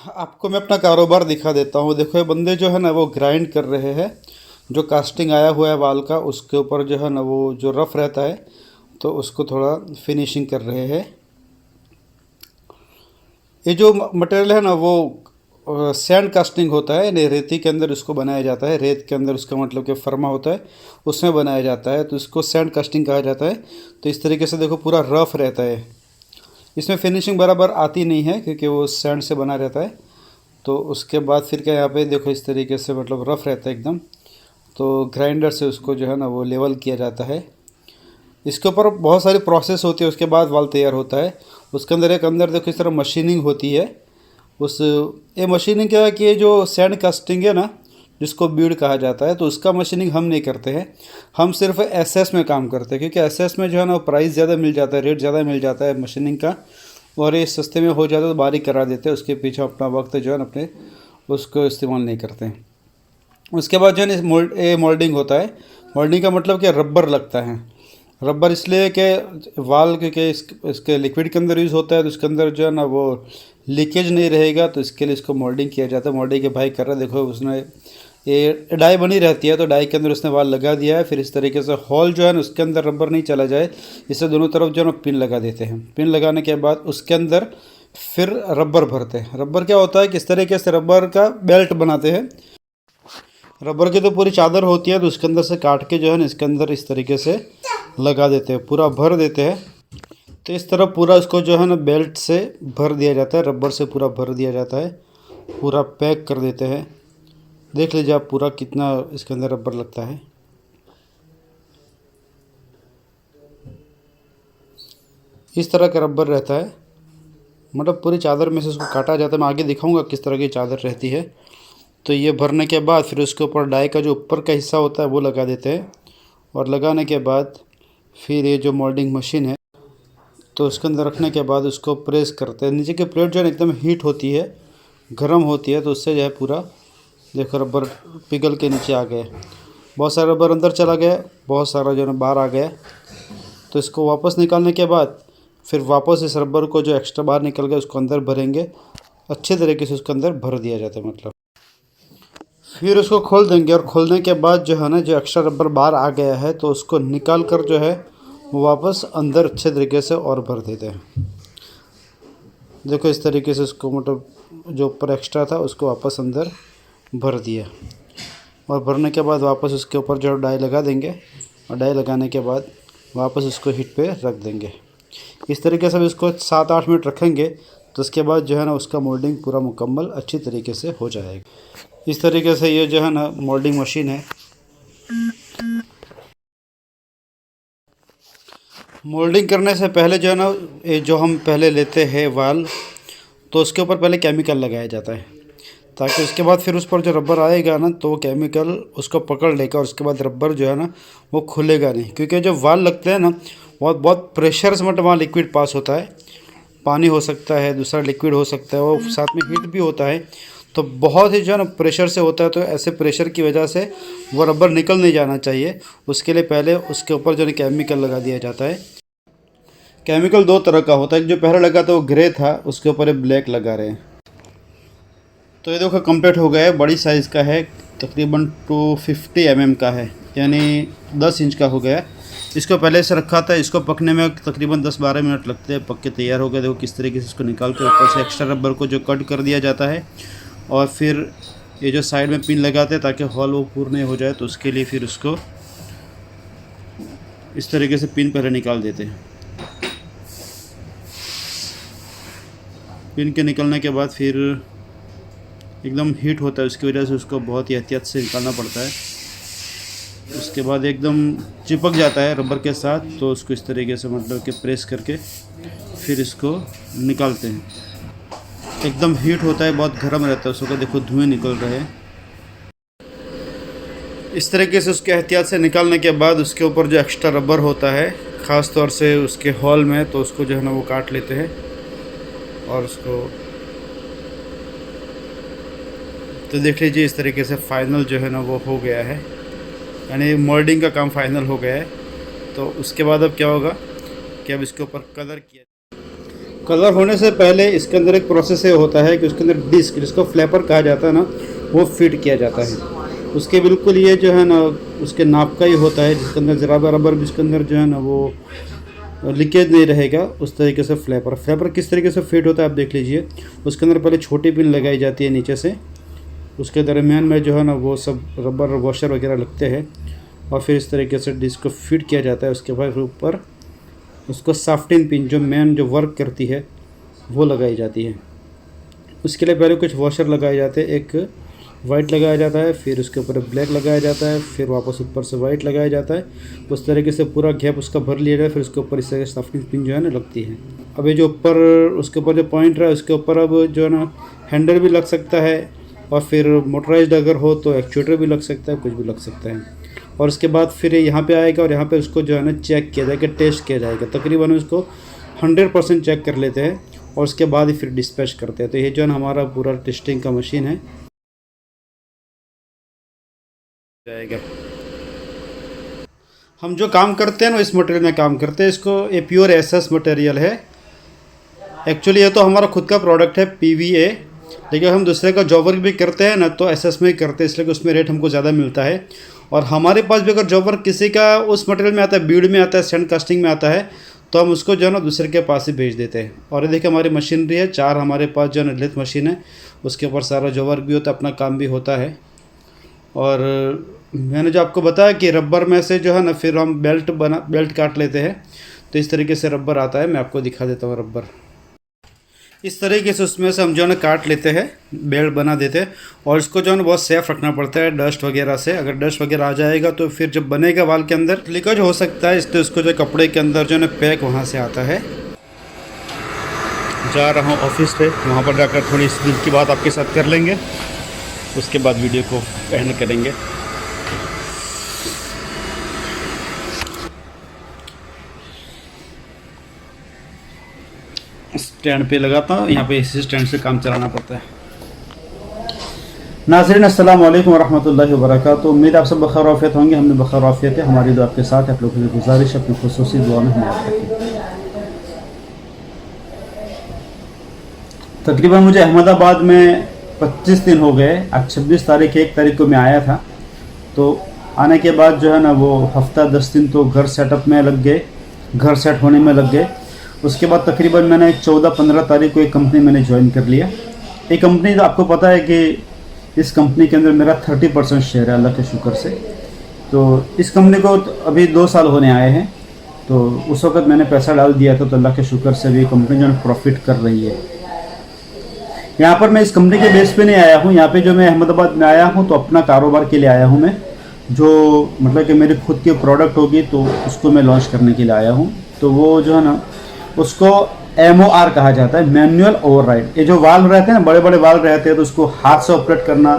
आपको मैं अपना कारोबार दिखा देता हूँ। देखो ये बंदे जो है ना वो ग्राइंड कर रहे हैं। जो कास्टिंग आया हुआ है वाल का उसके ऊपर जो है ना वो जो रफ रहता है तो उसको थोड़ा फिनिशिंग कर रहे हैं। ये जो मटेरियल है ना वो सैंड कास्टिंग होता है, यानी रेती के अंदर इसको बनाया जाता है। रेत के अंदर उसका मतलब कि फर्मा होता है उसमें बनाया जाता है, तो इसको सैंड कास्टिंग कहा जाता है। तो इस तरीके से देखो पूरा रफ रहता है। इसमें फिनिशिंग बराबर आती नहीं है क्योंकि वो सैंड से बना रहता है। तो उसके बाद फिर क्या यहाँ पे देखो इस तरीके से मतलब रफ़ रहता है एकदम। तो ग्राइंडर से उसको जो है ना वो लेवल किया जाता है। इसके ऊपर बहुत सारी प्रोसेस होती है, उसके बाद वाल तैयार होता है। उसके अंदर एक अंदर देखो इस तरह मशीनिंग होती है। उस ये मशीनिंग क्या है कि ये जो सैंड कास्टिंग है ना जिसको बीड कहा जाता है, तो उसका मशीनिंग हम नहीं करते हैं। हम सिर्फ एसएस में काम करते हैं क्योंकि एसएस में जो है ना प्राइस ज़्यादा मिल जाता है, रेट ज़्यादा मिल जाता है मशीनिंग का। और ये सस्ते में हो जाता है तो बारीक करा देते हैं, उसके पीछे अपना वक्त जो है ना अपने उसको इस्तेमाल नहीं करते हैं। उसके बाद जो है मोल्डिंग होता है। मोल्डिंग का मतलब कि रबर लगता है। रबर इसलिए कि वाल क्योंकि इसके लिक्विड के अंदर यूज़ होता है, तो उसके अंदर जो है ना वो लीकेज नहीं रहेगा, तो इसके लिए इसको मोल्डिंग किया जाता है। मोल्डिंग के भाई कर रहा है, देखो उसने ये डाई बनी रहती है तो डाई के अंदर उसने वाल लगा दिया है। फिर इस तरीके से हॉल जो है ना उसके अंदर रबर नहीं चला जाए इससे दोनों तरफ जो है ना पिन लगा देते हैं। पिन लगाने के बाद उसके अंदर फिर रबर भरते हैं। रबर क्या होता है कि इस तरीके से रबर का बेल्ट बनाते हैं। रबर की तो पूरी चादर होती है, तो उसके अंदर से काट के जो है ना इसके अंदर इस तरीके से लगा देते हैं, पूरा भर देते हैं। तो इस तरह पूरा इसको जो है ना बेल्ट से भर दिया जाता है, रबर से पूरा भर दिया जाता है, पूरा पैक कर देते हैं। देख लीजिए आप पूरा कितना इसके अंदर रबर लगता है। इस तरह का रबर रहता है, मतलब पूरी चादर में से उसको काटा जाता है। मैं आगे दिखाऊंगा किस तरह की चादर रहती है। तो ये भरने के बाद फिर उसके ऊपर डाई का जो ऊपर का हिस्सा होता है वो लगा देते हैं। और लगाने के बाद फिर ये जो मोल्डिंग मशीन है तो उसके अंदर रखने के बाद उसको प्रेस करते हैं। नीचे की प्लेट जो है एकदम हीट होती है, गर्म होती है, तो उससे जो है पूरा देखो रबर पिघल के नीचे आ गया। बहुत सारा रबर अंदर चला गया, बहुत सारा जो है बाहर आ गया। तो इसको वापस निकालने के बाद फिर वापस इस रबर को जो एक्स्ट्रा बाहर निकल गया उसको अंदर भरेंगे। अच्छे तरीके से उसके अंदर भर दिया जाता है मतलब। फिर उसको खोल देंगे और खोलने के बाद जो है ना जो एक्स्ट्रा रबर बाहर आ गया है तो उसको निकाल कर जो है वो वापस अंदर अच्छे तरीके से और भर देते हैं। देखो इस तरीके से उसको मतलब जो ऊपर एक्स्ट्रा था उसको वापस अंदर भर दिया। और भरने के बाद वापस उसके ऊपर जो डाई लगा देंगे और डाई लगाने के बाद वापस उसको हीट पे रख देंगे। इस तरीके से इसको 7-8 मिनट रखेंगे तो उसके बाद जो है ना उसका मोल्डिंग पूरा मुकम्मल अच्छी तरीके से हो जाएगा। इस तरीके से ये जो है ना मोल्डिंग मशीन है। मोल्डिंग करने से पहले जो है ना ये जो हम पहले लेते हैं वाल, तो उसके ऊपर पहले केमिकल लगाया जाता है ताकि उसके बाद फिर उस पर जो रबर आएगा ना तो वो केमिकल उसको पकड़ लेगा और उसके बाद रबर जो है ना वो खुलेगा नहीं। क्योंकि जो वाल लगते हैं ना बहुत बहुत प्रेशर से मतलब वहाँ लिक्विड पास होता है। पानी हो सकता है, दूसरा लिक्विड हो सकता है, वो साथ में हीट भी होता है। तो बहुत ही जो है ना प्रेशर से होता है, तो ऐसे प्रेशर की वजह से वो रबर निकल नहीं जाना चाहिए। उसके लिए पहले उसके ऊपर जो है केमिकल लगा दिया जाता है। केमिकल 2 तरह का होता है, जो पहले लगा था वो ग्रे था, उसके ऊपर ये ब्लैक लगा रहे हैं। तो ये देखो कंप्लीट हो गया है, बड़ी साइज़ का है, तकरीबन 250 mm का है, यानी 10 इंच का हो गया। इसको पहले से रखा था, इसको पकने में तकरीबन 10-12 मिनट लगते हैं, पक के तैयार हो गया। देखो किस तरीके से इसको निकाल के ऊपर से एक्स्ट्रा रबर को जो कट कर दिया जाता है और फिर ये जो साइड में पिन लगाते हैं ताकि हॉल वो पूर्ण नहीं हो जाए, तो उसके लिए फिर उसको इस तरीके से पिन पहले निकाल देते हैं। पिन के निकलने के बाद फिर एकदम हीट होता है, उसकी वजह से उसको बहुत ही एहतियात से निकालना पड़ता है। उसके बाद एकदम चिपक जाता है रबर के साथ, तो उसको इस तरीके से मतलब कि प्रेस करके फिर इसको निकालते हैं। एकदम हीट होता है, बहुत गर्म रहता है, उसको देखो धुएं निकल रहे हैं। इस तरीके से उसके एहतियात से निकालने के बाद उसके ऊपर जो एक्स्ट्रा रबर होता है ख़ास तौर से उसके हॉल में, तो उसको जो है ना वो काट लेते हैं और उसको तो देख लीजिए इस तरीके से फाइनल जो है ना वो हो गया है, यानी मोल्डिंग का काम फाइनल हो गया है। तो उसके बाद अब क्या होगा कि अब इसके ऊपर कलर किया। कलर होने से पहले इसके अंदर एक प्रोसेस ये होता है कि उसके अंदर डिस्क, जिसको फ्लैपर कहा जाता है ना, वो फिट किया जाता है। उसके बिल्कुल ये जो है ना उसके नाप का ही होता है, जिसके अंदर ज़रा बराबर भी इसके अंदर जो है ना वो लीकेज नहीं रहेगा, उस तरीके से फ्लैपर किस तरीके से फिट होता है आप देख लीजिए। उसके अंदर पहले छोटी पिन लगाई जाती है नीचे से, उसके दरमियान में जो है ना वो सब रबर वॉशर वगैरह लगते हैं, और फिर इस तरीके से डिस्क को फिट किया जाता है। उसके बाद ऊपर उसको साफ्टिंग पिन जो मेन जो वर्क करती है वो लगाई जाती है। उसके लिए पहले कुछ वॉशर लगाए जाते हैं, एक वाइट लगाया जाता है, फिर उसके ऊपर ब्लैक लगाया जाता है, फिर वापस ऊपर से वाइट लगाया जाता है। उस तरीके से पूरा गैप उसका भर लिया जाए, फिर उसके ऊपर इस तरह से साफ्टिंग पिन जो है ना लगती है। अब ये जो ऊपर उसके ऊपर जो पॉइंट रहा है उसके ऊपर अब जो है ना हैंडल भी लग सकता है, और फिर मोटराइज्ड अगर हो तो एक्चुएटर भी लग सकता है, कुछ भी लग सकता है। और उसके बाद फिर यहाँ पे आएगा और यहाँ पे उसको जो है ना चेक किया जाएगा, टेस्ट किया जाएगा। तकरीबन उसको 100% चेक कर लेते हैं और उसके बाद ही फिर डिस्पैच करते हैं। तो ये जो है ना हमारा पूरा टेस्टिंग का मशीन है जाएगा। हम जो काम करते हैं ना इस मटेरियल में काम करते हैं, इसको ये प्योर एसएस मटेरियल है। एक्चुअली ये तो हमारा खुद का प्रोडक्ट है PVA, लेकिन हम दूसरे का जॉब वर्क भी करते हैं ना तो एसएस में ही करते हैं, इसलिए कि उसमें रेट हमको ज़्यादा मिलता है। और हमारे पास भी अगर जॉब वर्क किसी का उस मटेरियल में आता है, बीड में आता है, सैंड कास्टिंग में आता है, तो हम उसको जो है ना दूसरे के पास ही भेज देते हैं। और ये देखिए हमारी मशीनरी है, 4 हमारे पास जो है ना लेथ मशीन है, उसके ऊपर सारा जॉब वर्क भी होता है, अपना काम भी होता है। और मैंने जो आपको बताया कि रबर में से जो है ना फिर हम बेल्ट काट लेते हैं, तो इस तरीके से रबर आता है। मैं आपको दिखा देता हूँ रबर इस तरीके से उसमें से हम जो है ना काट लेते हैं, बेल्ट बना देते हैं। और इसको जो है ना बहुत सेफ रखना पड़ता है डस्ट वगैरह से। अगर डस्ट वगैरह आ जाएगा तो फिर जब बनेगा वाल के अंदर लीकेज हो सकता है, इसलिए उसको जो कपड़े के अंदर जो है ना पैक वहाँ से आता है। जा रहा हूँ ऑफिस पे, वहाँ पर जाकर थोड़ी इस दिन की बात आपके साथ कर लेंगे, उसके बाद वीडियो को एंड करेंगे। स्टैंड पे लगाता हूँ, यहाँ पे इसी स्टैंड से काम चलाना पड़ता है। नाज़रीन अस्सलाम वालेकुम वरहमतुल्लाहि वबरकातुहू। उम्मीद आप सब बखैर आफियत होंगे, हमने बखैर आफियत है। हमारी दुआ आपके साथ, आप लोगों की गुजारिश अपनी खुसूसी दुआ में हमें याद रखें। तकरीबन मुझे अहमदाबाद में 25 दिन हो गए। आज 26 तारीख 1 तारीख को मैं आया था, तो आने के बाद जो है ना वो हफ्ता 10 दिन तो घर सेटअप में लग गए, घर सेट होने में लग गए। उसके बाद तकरीबन मैंने 14-15 तारीख को एक कंपनी मैंने ज्वाइन कर लिया। ये कंपनी तो आपको पता है कि इस कंपनी के अंदर मेरा 30% शेयर है अल्लाह के शुक्र से। तो इस कंपनी को तो अभी 2 साल होने आए हैं, तो उस वक़्त मैंने पैसा डाल दिया था, तो अल्लाह के शुक्र से अभी कंपनी जो है प्रॉफिट कर रही है। यहाँ पर मैं इस कंपनी के बेस पे नहीं आया हूँ, यहाँ पे जो मैं अहमदाबाद में आया हूँ तो अपना कारोबार के लिए आया हूँ मैं, जो मतलब कि मेरी खुद की प्रोडक्ट होगी तो उसको मैं लॉन्च करने के लिए आया हूँ। तो वो जो है ना उसको MOR कहा जाता है, मैनुअल ओवरराइड। ये जो वाल्व रहते हैं ना, बड़े बड़े वाल्व रहते हैं, तो उसको हाथ से ऑपरेट करना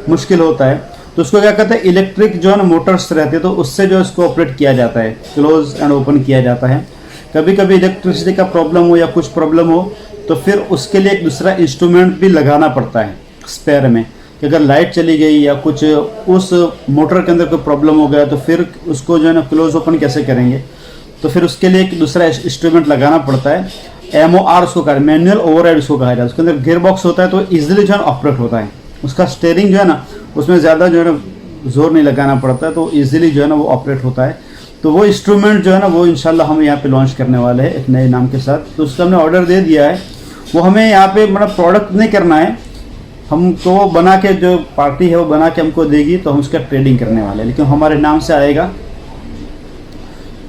मुश्किल होता है, तो उसको क्या कहते हैं इलेक्ट्रिक जो है ना मोटर्स रहते हैं, तो उससे जो इसको ऑपरेट किया जाता है, क्लोज एंड ओपन किया जाता है। कभी कभी इलेक्ट्रिसिटी का प्रॉब्लम हो या कुछ प्रॉब्लम हो तो फिर उसके लिए एक दूसरा इंस्ट्रूमेंट भी लगाना पड़ता है स्पेयर में, कि अगर लाइट चली गई या कुछ उस मोटर के अंदर कोई प्रॉब्लम हो गया तो फिर उसको जो है ना क्लोज ओपन कैसे करेंगे, तो फिर उसके लिए एक दूसरा इंस्ट्रूमेंट लगाना पड़ता है। MOR उसको कहा, मैनुअल ओवरराइड उसको कहा जाता है। उसके अंदर गियर बॉक्स होता है, तो इजीली जो है ऑपरेट होता है। उसका स्टीयरिंग जो है ना उसमें ज़्यादा जो है ना जोर नहीं लगाना पड़ता है, तो इजीली जो है ना वो ऑपरेट होता है। तो वो इंस्ट्रूमेंट जो है ना वो इंशाल्लाह हम यहाँ पे लॉन्च करने वाले हैं एक नए नाम के साथ। तो उसका हमने ऑर्डर दे दिया है। वो हमें यहाँ पे मतलब प्रोडक्ट नहीं करना है, हम तो वो बना के जो पार्टी है वो बना के हमको देगी, तो हम उसका ट्रेडिंग करने वाले हैं, लेकिन हमारे नाम से आएगा।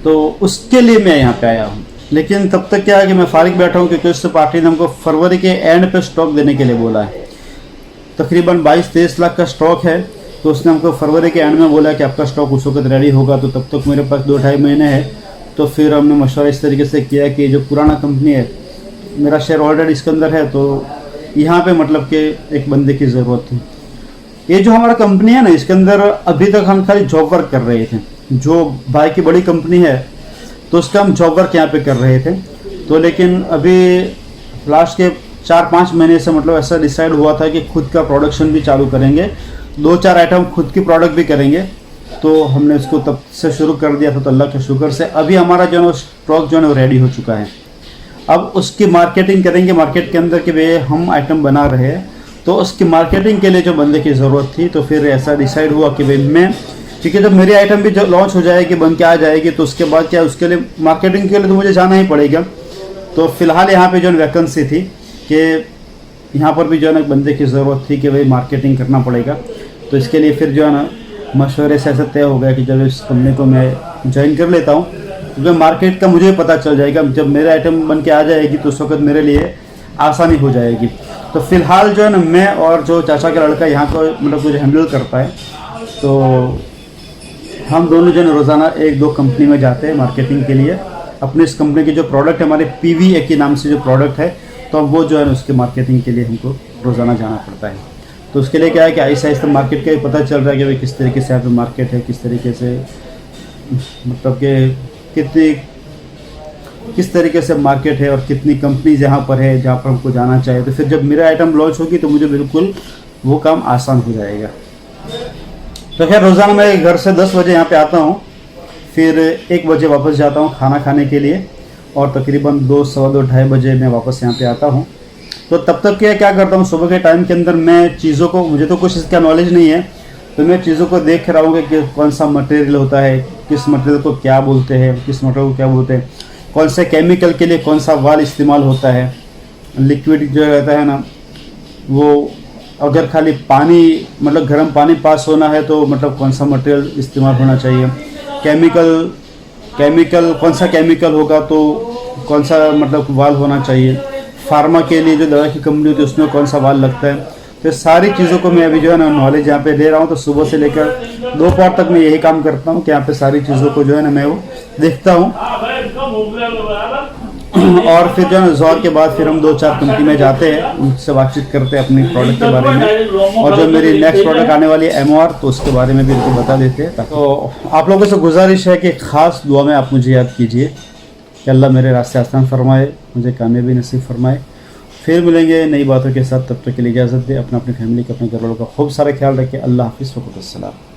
तो उसके लिए मैं यहाँ पे आया हूँ। लेकिन तब तक क्या है कि मैं फारिग बैठा हूँ, क्योंकि उस पार्टी ने हमको फरवरी के एंड पे स्टॉक देने के लिए बोला है। तकरीबन 22-23 लाख का स्टॉक है, तो उसने हमको फरवरी के एंड में बोला कि आपका स्टॉक उस वक्त रेडी होगा। तो तब तक मेरे पास 2-2.5 महीने है। तो फिर हमने मशवरा इस तरीके से किया कि जो पुराना कंपनी है, मेरा शेयर ऑलरेडी इसके अंदर है, तो यहाँ पे मतलब कि एक बंदे की ज़रूरत थी। ये जो हमारा कंपनी है ना, इसके अंदर अभी तक हम खाली जॉब वर्क कर रहे थे। जो भाई की बड़ी कंपनी है तो उसका हम जॉब वर्क यहाँ पे कर रहे थे। तो लेकिन अभी लास्ट के 4-5 महीने से मतलब ऐसा डिसाइड हुआ था कि खुद का प्रोडक्शन भी चालू करेंगे, 2-4 आइटम खुद की प्रोडक्ट भी करेंगे। तो हमने इसको तब से शुरू कर दिया था। तो अल्लाह के शुक्र से अभी हमारा जो है स्टॉक जो है रेडी हो चुका है। अब उसकी मार्केटिंग करेंगे मार्केट के अंदर कि भाई हम आइटम बना रहे हैं, तो उसकी मार्केटिंग के लिए जो बंदे की ज़रूरत थी, तो फिर ऐसा डिसाइड हुआ कि भाई मैं, क्योंकि जब मेरी आइटम भी जो लॉन्च हो जाएगी, बन के आ जाएगी, तो उसके बाद क्या उसके लिए मार्केटिंग के लिए तो मुझे जाना ही पड़ेगा। तो फिलहाल यहाँ पे जो वैकेंसी थी कि यहाँ पर भी जो है ना बंदे की ज़रूरत थी कि भाई मार्केटिंग करना पड़ेगा। तो इसके लिए फिर जो है ना मशवरे से ऐसा तय हो गया कि जब इस कंपनी को मैं ज्वाइन कर लेता हूँ, तो मार्केट का मुझे पता चल जाएगा। जब मेरे आइटम बन के आ जाएगी तो उस वक्त मेरे लिए आसानी हो जाएगी। तो फिलहाल जो है ना मैं और जो चाचा का लड़का यहाँ को मतलब कुछ हैंडल करता है, तो हम दोनों जो है रोज़ाना 1-2 कंपनी में जाते हैं मार्केटिंग के लिए। अपने इस कंपनी की जो प्रोडक्ट है, हमारे PVA के नाम से जो प्रोडक्ट है, तो वो जो है ना उसके मार्केटिंग के लिए हमको रोज़ाना जाना पड़ता है। तो उसके लिए क्या है कि ऐसा ऐसा मार्केट का ही पता चल रहा है कि भाई किस तरीके से यहाँ पे मार्केट है, किस तरीके से मतलब कि किस तरीके से मार्केट है और कितनी कंपनीज यहाँ पर है जहाँ पर हमको जाना चाहिए। तो फिर जब मेरा आइटम लॉन्च होगी तो मुझे बिल्कुल वो काम आसान हो जाएगा। तो खैर रोज़ाना मैं घर से 10 बजे यहाँ पे आता हूँ, फिर 1 बजे वापस जाता हूँ खाना खाने के लिए, और तकरीबन 2, सवा 2, 2:30 बजे मैं वापस यहाँ पे आता हूँ। तो तब तक क्या करता हूँ, सुबह के टाइम के अंदर मैं चीज़ों को, मुझे तो कुछ इसका नॉलेज नहीं है, तो मैं चीज़ों को देख रहा हूँ कि कौन सा मटेरियल होता है, किस मटेरियल को क्या बोलते हैं, किस मटेरियल को क्या बोलते हैं, कौन से केमिकल के लिए कौन सा वाल इस्तेमाल होता है, लिक्विड जो रहता है ना वो, अगर खाली पानी मतलब गर्म पानी पास होना है तो मतलब कौन सा मटेरियल इस्तेमाल होना चाहिए, केमिकल कौन सा केमिकल होगा तो कौन सा मतलब वाल होना चाहिए, फार्मा के लिए जो दवा की कंपनी होती है उसमें कौन सा वाल लगता है। तो सारी चीज़ों को मैं अभी जो है ना नॉलेज यहाँ पे ले रहा हूँ। तो सुबह से लेकर दोपहर तक मैं यही काम करता हूँ कि यहाँ पे सारी चीज़ों को जो है ना मैं वो देखता हूँ। और फिर जो है ना ज़ोहर के बाद फिर हम 2-4 कंपनी में जाते हैं, उनसे बातचीत करते हैं अपनी प्रोडक्ट के बारे में, और जो मेरी नेक्स्ट प्रोडक्ट आने वाली है MOR, तो उसके बारे में भी उनको बता देते हैं। तो आप लोगों से गुजारिश है कि ख़ास दुआ में आप मुझे याद कीजिए कि अल्लाह मेरे रास्ते आसान फरमाए, मुझे कामयाबी नसीब फरमाए। फिर मिलेंगे नई बातों के साथ, तब तक के लिए इजाज़त दे। अपनी फैमिली का, अपने घर वालों का खूब सारा ख्याल रखें। अल्लाह हाफ़िज़, वक़्त अस्सलाम।